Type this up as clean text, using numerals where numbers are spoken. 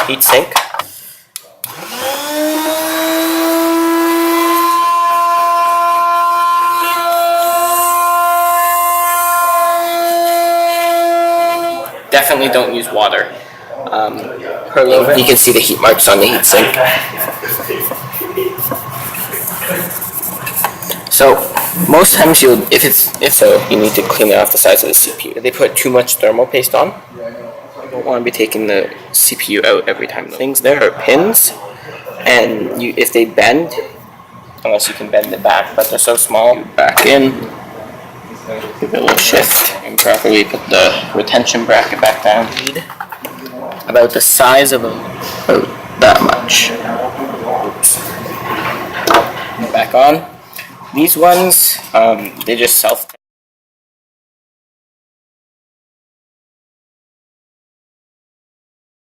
Heat sink. Definitely don't use water. You can see the heat marks on the heat sink. So most times you need to clean it off the sides of the CPU. If they put too much thermal paste on, you don't want to be taking the CPU out every time. Things there are pins, and if they bend, unless you can bend it back, but they're so small, back in, give it a little shift, and properly put the retention bracket back down. About the size of about that much. Oops. Back on. These ones, they just self